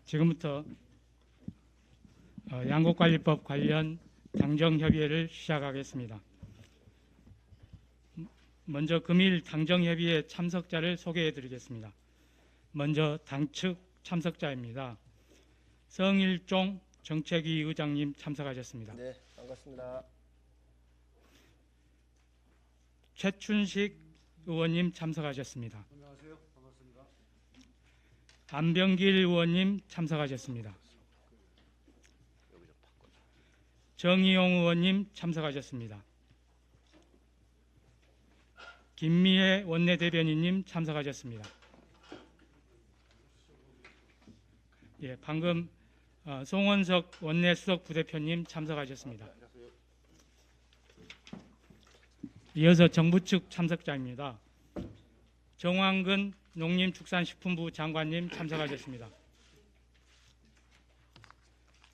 지금부터 양곡관리법 관련 당정협의회를 시작하겠습니다. 먼저 금일 당정협의회 참석자를 소개해 드리겠습니다. 먼저 당측 참석자입니다. 성일종 정책위 의장님 참석하셨습니다. 네, 반갑습니다. 최춘식 의원님 참석하셨습니다. 안녕하세요. 반갑습니다. 안병길 의원님 참석하셨습니다. 정의용 의원님 참석하셨습니다. 김미애 원내대변인님 참석하셨습니다. 예, 방금 송원석 원내수석 부대표님 참석하셨습니다. 이어서 정부 측 참석자입니다. 정황근 농림축산식품부 장관님 참석하셨습니다.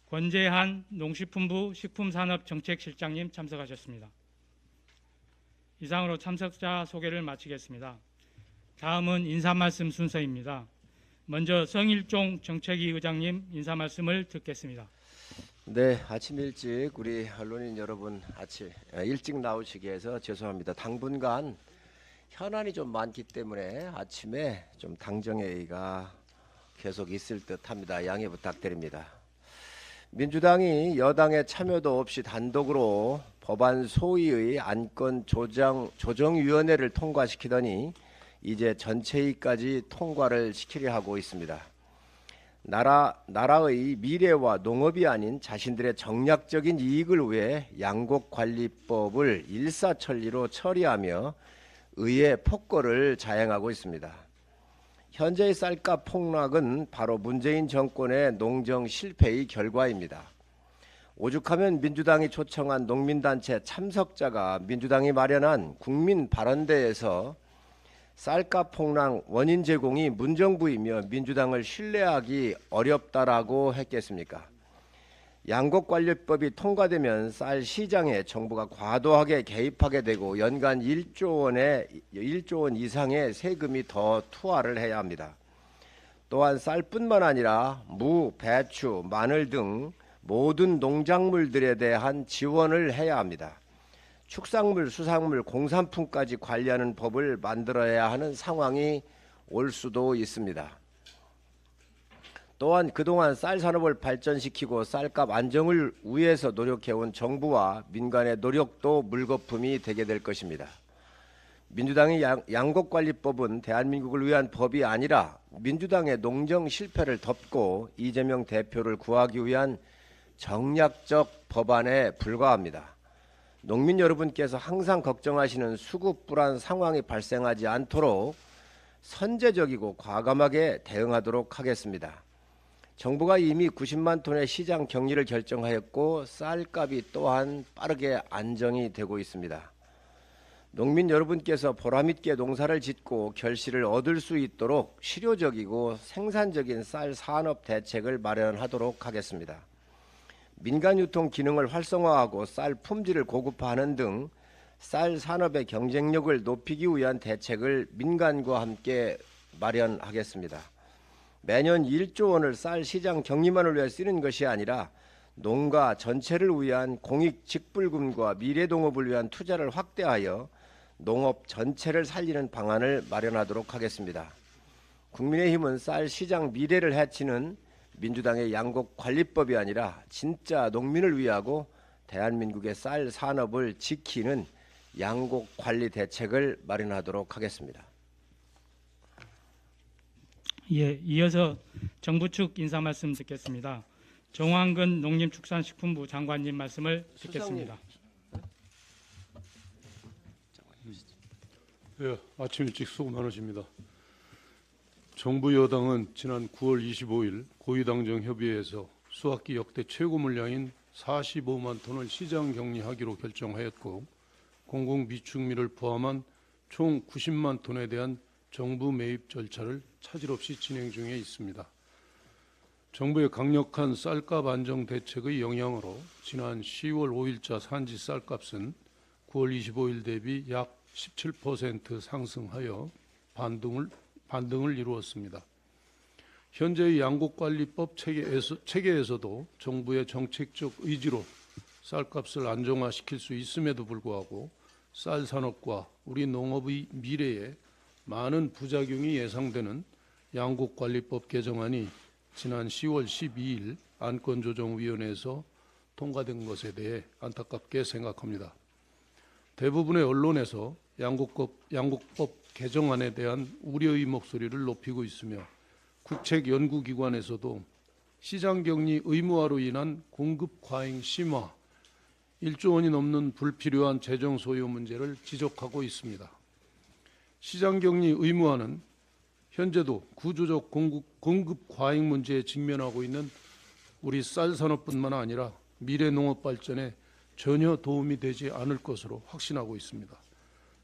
권재한 농식품부 식품산업정책실장님 참석하셨습니다. 이상으로 참석자 소개를 마치겠습니다. 다음은 인사말씀 순서입니다. 먼저 성일종 정책위 의장님 인사말씀을 듣겠습니다. 네, 아침 일찍 우리 언론인 여러분 일찍 나오시게 해서 죄송합니다. 당분간 현안이 좀 많기 때문에 아침에 좀 당정회의가 계속 있을 듯합니다. 양해 부탁드립니다. 민주당이 여당의 참여도 없이 단독으로 법안 소위의 안건 조정위원회를 통과시키더니 이제 전체위까지 통과를 시키려 하고 있습니다. 나라의 미래와 농업이 아닌 자신들의 정략적인 이익을 위해 양곡관리법을 일사천리로 처리하며 의회 폭거를 자행하고 있습니다. 현재의 쌀값 폭락은 바로 문재인 정권의 농정 실패의 결과입니다. 오죽하면 민주당이 초청한 농민단체 참석자가 민주당이 마련한 국민발언대에서 쌀값 폭락 원인 제공이 문정부이며 민주당을 신뢰하기 어렵다라고 했겠습니까? 양곡관리법이 통과되면 쌀 시장에 정부가 과도하게 개입하게 되고 연간 1조 원 이상의 세금이 더 투하를 해야 합니다. 또한 쌀뿐만 아니라 무, 배추, 마늘 등 모든 농작물들에 대한 지원을 해야 합니다. 축산물, 수산물, 공산품까지 관리하는 법을 만들어야 하는 상황이 올 수도 있습니다. 또한 그동안 쌀 산업을 발전시키고 쌀값 안정을 위해서 노력해온 정부와 민간의 노력도 물거품이 되게 될 것입니다. 민주당의 양곡관리법은 대한민국을 위한 법이 아니라 민주당의 농정 실패를 덮고 이재명 대표를 구하기 위한 정략적 법안에 불과합니다. 농민 여러분께서 항상 걱정하시는 수급불안 상황이 발생하지 않도록 선제적이고 과감하게 대응하도록 하겠습니다. 정부가 이미 90만 톤의 시장 격리를 결정하였고 쌀값이 또한 빠르게 안정이 되고 있습니다. 농민 여러분께서 보람있게 농사를 짓고 결실을 얻을 수 있도록 실효적이고 생산적인 쌀 산업 대책을 마련하도록 하겠습니다. 민간 유통 기능을 활성화하고 쌀 품질을 고급화하는 등 쌀 산업의 경쟁력을 높이기 위한 대책을 민간과 함께 마련하겠습니다. 매년 1조 원을 쌀 시장 격리만을 위해 쓰는 것이 아니라 농가 전체를 위한 공익 직불금과 미래농업을 위한 투자를 확대하여 농업 전체를 살리는 방안을 마련하도록 하겠습니다. 국민의힘은 쌀 시장 미래를 해치는 민주당의 양곡관리법이 아니라 진짜 농민을 위하고 대한민국의 쌀 산업을 지키는 양곡관리 대책을 마련하도록 하겠습니다. 예, 이어서 정부 측 인사 말씀 듣겠습니다. 정황근 농림축산식품부 장관님 말씀을 듣겠습니다. 예, 아침 일찍 수고 많으십니다. 정부 여당은 지난 9월 25일 고위당정협의회에서 수학기 역대 최고 물량인 45만 톤을 시장 격리하기로 결정하였고 공공비축미를 포함한 총 90만 톤에 대한 정부 매입 절차를 차질 없이 진행 중에 있습니다. 정부의 강력한 쌀값 안정 대책의 영향으로 지난 10월 5일자 산지 쌀값은 9월 25일 대비 약 17% 상승하여 반등을 이루었습니다. 현재의 양곡관리법 체계에서도 정부의 정책적 의지로 쌀값을 안정화시킬 수 있음에도 불구하고 쌀 산업과 우리 농업의 미래에 많은 부작용이 예상되는 양곡관리법 개정안이 지난 10월 12일 안건조정위원회에서 통과된 것에 대해 안타깝게 생각합니다. 대부분의 언론에서 양곡법 개정안에 대한 우려의 목소리를 높이고 있으며 국책연구기관에서도 시장격리 의무화로 인한 공급 과잉 심화, 1조 원이 넘는 불필요한 재정 소요 문제를 지적하고 있습니다. 시장격리 의무화는 현재도 구조적 공급 과잉 문제에 직면하고 있는 우리 쌀 산업뿐만 아니라 미래 농업 발전에 전혀 도움이 되지 않을 것으로 확신하고 있습니다.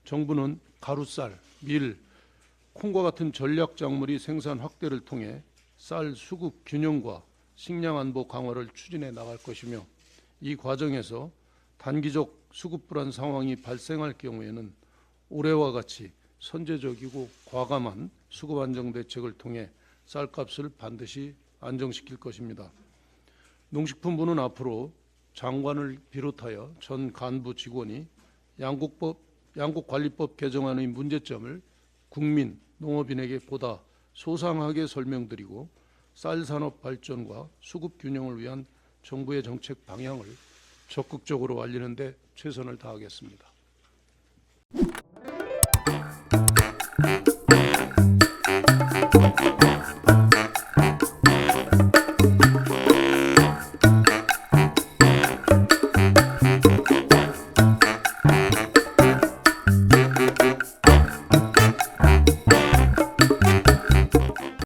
정부는 가루쌀, 밀, 콩과 같은 전략 작물의 생산 확대를 통해 쌀 수급 균형과 식량 안보 강화를 추진해 나갈 것이며 이 과정에서 단기적 수급 불안 상황이 발생할 경우에는 올해와 같이 선제적이고 과감한 수급 안정 대책을 통해 쌀값을 반드시 안정시킬 것입니다. 농식품부는 앞으로 장관을 비롯하여 전 간부 직원이 양곡관리법 개정안의 문제점을 국민, 농업인에게 보다 소상하게 설명드리고 쌀 산업 발전과 수급 균형을 위한 정부의 정책 방향을 적극적으로 알리는 데 최선을 다하겠습니다.